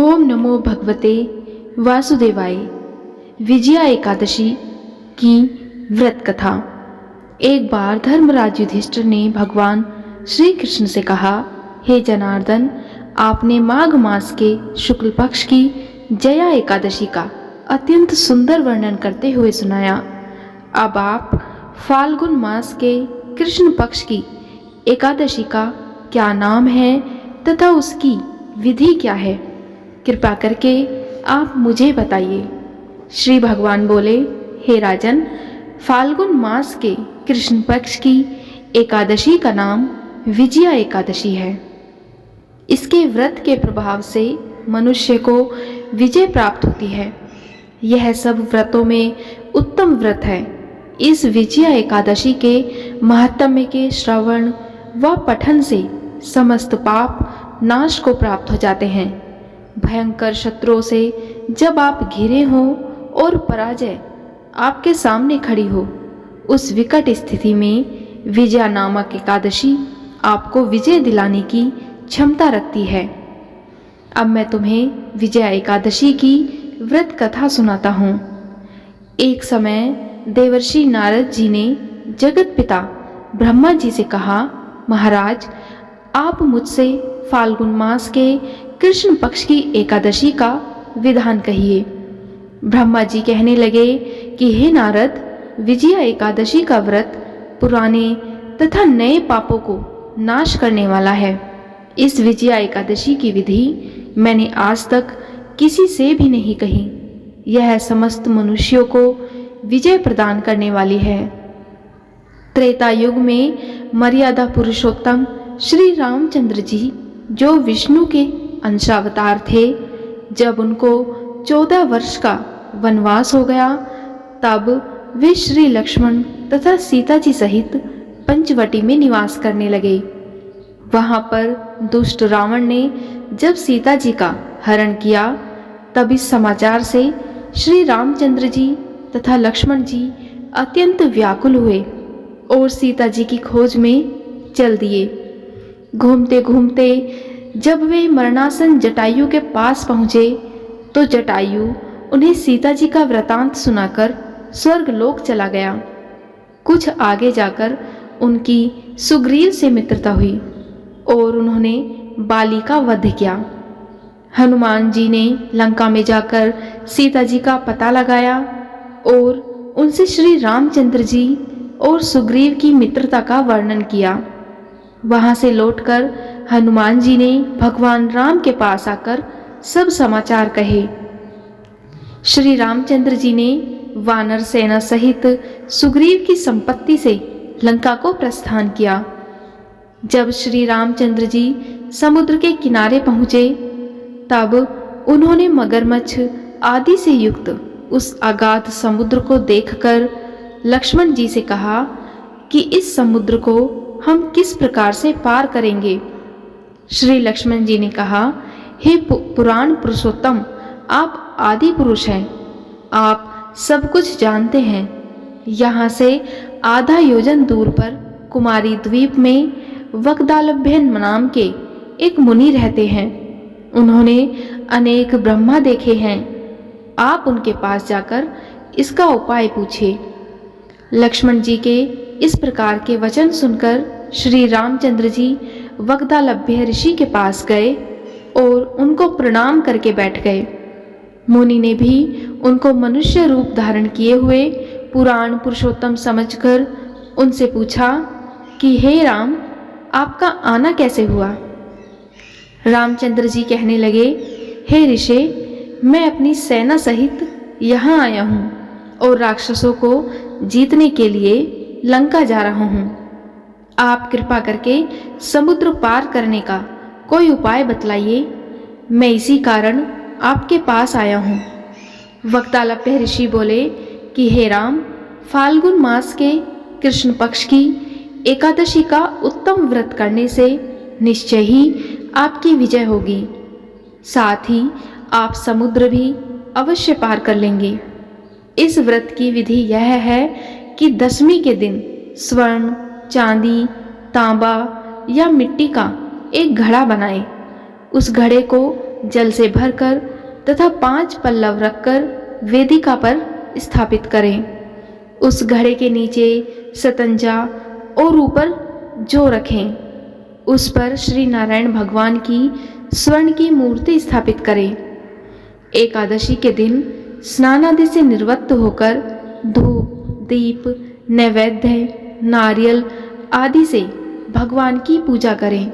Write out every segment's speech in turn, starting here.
ओम नमो भगवते वासुदेवाय। विजया एकादशी की व्रत कथा। एक बार धर्मराज युधिष्ठिर ने भगवान श्री कृष्ण से कहा, हे जनार्दन, आपने माघ मास के शुक्ल पक्ष की जया एकादशी का अत्यंत सुंदर वर्णन करते हुए सुनाया। अब आप फाल्गुन मास के कृष्ण पक्ष की एकादशी का क्या नाम है तथा उसकी विधि क्या है, कृपा करके आप मुझे बताइए। श्री भगवान बोले, हे राजन, फाल्गुन मास के कृष्ण पक्ष की एकादशी का नाम विजया एकादशी है। इसके व्रत के प्रभाव से मनुष्य को विजय प्राप्त होती है। यह सब व्रतों में उत्तम व्रत है। इस विजया एकादशी के महात्म्य के श्रवण व पठन से समस्त पाप नाश को प्राप्त हो जाते हैं। भयंकर शत्रुओं से जब आप घिरे हो और पराजय आपके सामने खड़ी हो, उस विकट स्थिति में विजया नामक एकादशी आपको विजय दिलाने की क्षमता रखती है। अब मैं तुम्हें विजया एकादशी की व्रत कथा सुनाता हूँ। एक समय देवर्षि नारद जी ने जगत पिता ब्रह्मा जी से कहा, महाराज, आप मुझसे फाल्गुन मास के कृष्ण पक्ष की एकादशी का विधान कहिए। ब्रह्मा जी कहने लगे कि हे नारद, विजया एकादशी का व्रत पुराने तथा नए पापों को नाश करने वाला है। इस विजया एकादशी की विधि मैंने आज तक किसी से भी नहीं कही। यह समस्त मनुष्यों को विजय प्रदान करने वाली है। त्रेता युग में मर्यादा पुरुषोत्तम श्री रामचंद्र जी, जो विष्णु के अंशावतार थे, जब उनको 14 वर्ष का वनवास हो गया, तब वे श्री लक्ष्मण तथा सीता जी सहित पंचवटी में निवास करने लगे। वहां पर दुष्ट रावण ने जब सीता जी का हरण किया, तब इस समाचार से श्री रामचंद्र जी तथा लक्ष्मण जी अत्यंत व्याकुल हुए और सीता जी की खोज में चल दिए। घूमते घूमते जब वे मरणासन जटायु के पास पहुँचे, तो जटायु उन्हें सीता जी का वृतांत सुनाकर स्वर्ग लोक चला गया। कुछ आगे जाकर उनकी सुग्रीव से मित्रता हुई और उन्होंने बाली का वध किया। हनुमान जी ने लंका में जाकर सीता जी का पता लगाया और उनसे श्री रामचंद्र जी और सुग्रीव की मित्रता का वर्णन किया। वहां से लौटकर हनुमान जी ने भगवान राम के पास आकर सब समाचार कहे। श्री रामचंद्र जी ने वानर सेना सहित सुग्रीव की संपत्ति से लंका को प्रस्थान किया। जब श्री रामचंद्र जी समुद्र के किनारे पहुँचे, तब उन्होंने मगरमच्छ आदि से युक्त उस अगाध समुद्र को देखकर लक्ष्मण जी से कहा कि इस समुद्र को हम किस प्रकार से पार करेंगे। श्री लक्ष्मण जी ने कहा, हे पुराण पुरुषोत्तम, आप आदि पुरुष हैं, आप सब कुछ जानते हैं। यहाँ से आधा योजन दूर पर कुमारी द्वीप में वक्दालभ्य नाम के एक मुनि रहते हैं। उन्होंने अनेक ब्रह्मा देखे हैं। आप उनके पास जाकर इसका उपाय पूछिए। लक्ष्मण जी के इस प्रकार के वचन सुनकर श्री रामचंद्र जी वक्दालभ्य ऋषि के पास गए और उनको प्रणाम करके बैठ गए। मुनि ने भी उनको मनुष्य रूप धारण किए हुए पुराण पुरुषोत्तम समझकर उनसे पूछा कि हे राम, आपका आना कैसे हुआ। रामचंद्र जी कहने लगे, हे ऋषि, मैं अपनी सेना सहित यहाँ आया हूँ और राक्षसों को जीतने के लिए लंका जा रहा हूँ। आप कृपा करके समुद्र पार करने का कोई उपाय बतलाइए। मैं इसी कारण आपके पास आया हूँ। वक्तालभ्य ऋषि बोले कि हे राम, फाल्गुन मास के कृष्ण पक्ष की एकादशी का उत्तम व्रत करने से निश्चय ही आपकी विजय होगी। साथ ही आप समुद्र भी अवश्य पार कर लेंगे। इस व्रत की विधि यह है कि दशमी के दिन स्वर्ण, चांदी, तांबा या मिट्टी का एक घड़ा बनाएं। उस घड़े को जल से भरकर तथा 5 पल्लव रखकर वेदिका पर स्थापित करें। उस घड़े के नीचे सतंजा और ऊपर जौ रखें। उस पर श्री नारायण भगवान की स्वर्ण की मूर्ति स्थापित करें। एकादशी के दिन स्नानादि से निवृत्त होकर धूप, दीप, नैवेद्य, नारियल आदि से भगवान की पूजा करें।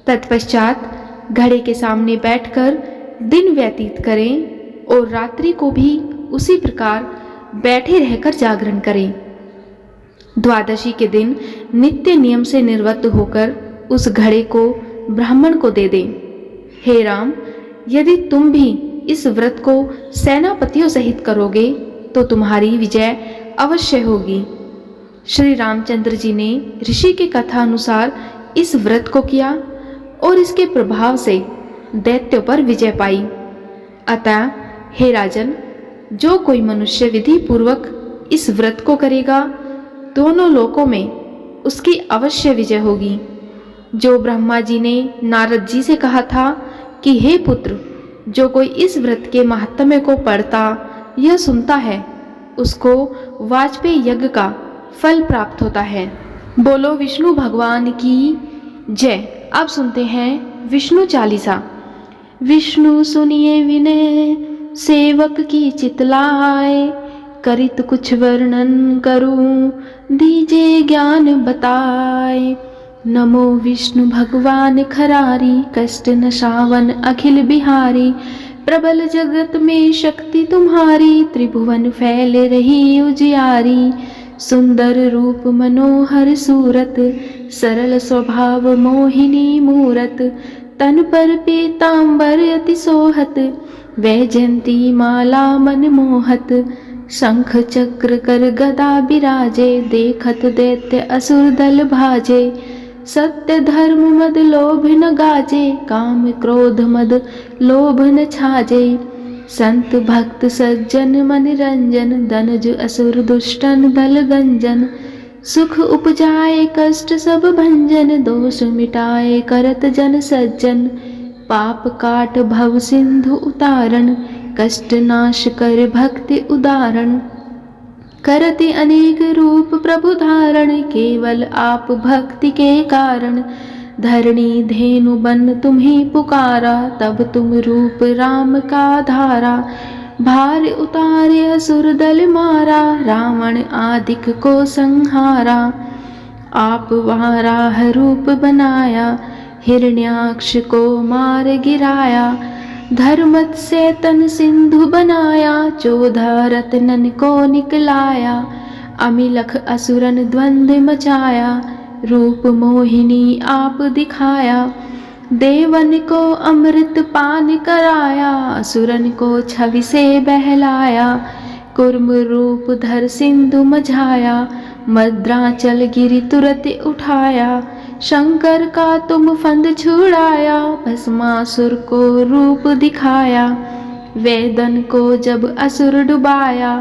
तत्पश्चात घड़े के सामने बैठकर दिन व्यतीत करें और रात्रि को भी उसी प्रकार बैठे रहकर जागरण करें। द्वादशी के दिन नित्य नियम से निवृत्त होकर उस घड़े को ब्राह्मण को दे दें। हे राम, यदि तुम भी इस व्रत को सेनापतियों सहित करोगे तो तुम्हारी विजय अवश्य होगी। श्री रामचंद्र जी ने ऋषि के कथा अनुसार इस व्रत को किया और इसके प्रभाव से दैत्यों पर विजय पाई। अतः हे राजन, जो कोई मनुष्य विधि पूर्वक इस व्रत को करेगा, दोनों लोकों में उसकी अवश्य विजय होगी। जो ब्रह्मा जी ने नारद जी से कहा था कि हे पुत्र, जो कोई इस व्रत के महात्म्य को पढ़ता या सुनता है, उसको वाजपेयी यज्ञ का फल प्राप्त होता है। बोलो विष्णु भगवान की जय। अब सुनते हैं विष्णु चालीसा। विष्णु सुनिए विनय, सेवक की चितलाए, करित कुछ वर्णन करूं, दीजे ज्ञान बताए। नमो विष्णु भगवान खरारी, कष्ट नशावन अखिल बिहारी। प्रबल जगत में शक्ति तुम्हारी, त्रिभुवन फैल रही उजियारी। सुंदर रूप मनोहर सूरत, सरल स्वभाव मोहिनी मूरत। तन पर पीतांबर अति सोहत, वैजयंती माला मन मोहत। शंख चक्र कर गदा बिराजे, देखत दैत्य असुर दल भाजे। सत्य धर्म मद लोभ न गाजे, काम क्रोध मद लोभ न छाजे। संत भक्त सज्जन मन रंजन, दनुज असुर दुष्टन दल गंजन। सुख उपजाए कष्ट सब भंजन, दोष मिटाए करत जन सज्जन। पाप काट भव सिंधु उतारण, कष्ट नाश कर भक्ति उदाहरण। करति अनेक रूप प्रभु धारण, केवल आप भक्ति के कारण। धरणी धेनु बन तुम्हें पुकारा, तब तुम रूप राम का धारा। भार उतारे असुर दल मारा, रावण आदिक को संहारा। आप वाराह रूप बनाया, हिरण्याक्ष को मार गिराया। धर्मत से तन सिंधु बनाया, 14 रत्नन को निकलाया। अमिलख असुरन द्वंद्व मचाया, रूप मोहिनी आप दिखाया। देवन को अमृत पान कराया, असुरन को छवि से बहलाया। कुर्म रूप धर सिंधु मझाया, मद्राचल गिरि तुरत उठाया। शंकर का तुम फंद छुड़ाया, भस्मासुर को रूप दिखाया। वेदन को जब असुर डुबाया,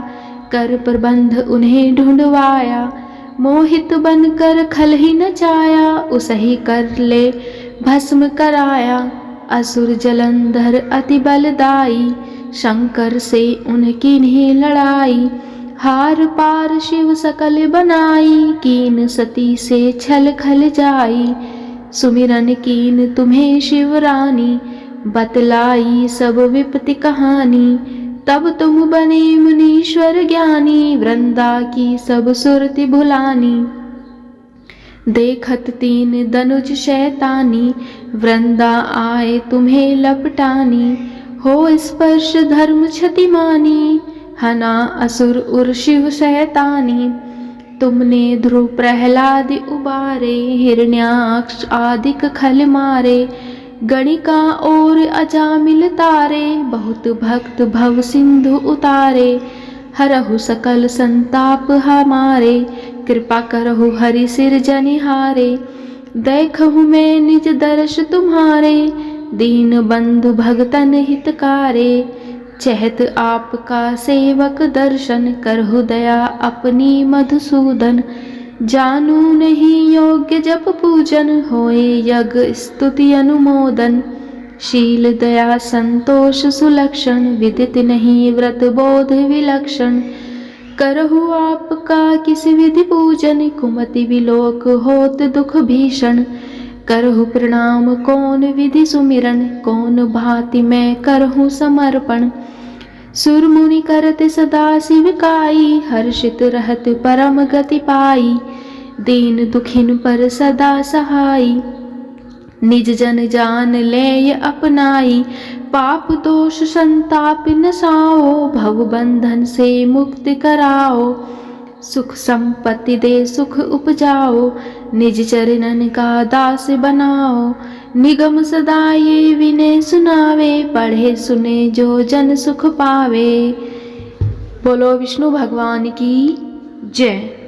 कर प्रबंध उन्हें ढूंढवाया। मोहित बनकर खल ही नचाया, उसही कर ले भस्म कराया। असुर जलंधर अति बलदाई, शंकर से उनकी नहीं लड़ाई। हार पार शिव सकल बनाई, कीन सती से छल खल जाई। सुमिरन कीन तुम्हें शिवरानी, बतलाई सब विपत्ति कहानी। तब तुम बने मुनीश्वर ज्ञानी, वृंदा की सब सुरति भुलानी। देखत 3 दनुज शैतानी, वृंदा आए तुम्हें लपटानी। हो स्पर्श धर्म क्षति मानी, हना असुर उर शिव शैतानी। तुमने ध्रुव प्रहलाद उबारे, हिरण्याक्ष आदिक खल मारे। गणिका और अजामिल तारे, बहुत भक्त भव सिंधु उतारे। हरहु सकल संताप हमारे, कृपा करहु हरि सिर जनिहारे। देखहु मैं निज दर्श तुम्हारे, दीन बंधु भगतन हितकारे। चहत आपका सेवक दर्शन, करहु दया अपनी मधुसूदन। जानू नहीं योग्य जप पूजन, होए यज्ञ स्तुति अनुमोदन। शील दया संतोष सुलक्षण, विदित नहीं व्रत बोध विलक्षण। करहु आपका किस विधि पूजन, कुमति विलोक होत दुख भीषण। करहु प्रणाम कौन विधि सुमिरन, कौन भांति मैं करहु समर्पण। सुर मुनि करत सदा शिव काई, हर्षित रहत परम गति पाई। दीन दुखिन पर सदा सहाई, निज जन जान लेय अपनाई। पाप दोष संताप नसाओ, भव बंधन से मुक्त कराओ। सुख संपत्ति दे सुख उपजाओ, निज चरणन का दास बनाओ। निगम सदा ये विनय सुनावे, पढ़े सुने जो जन सुख पावे। बोलो विष्णु भगवान की जय।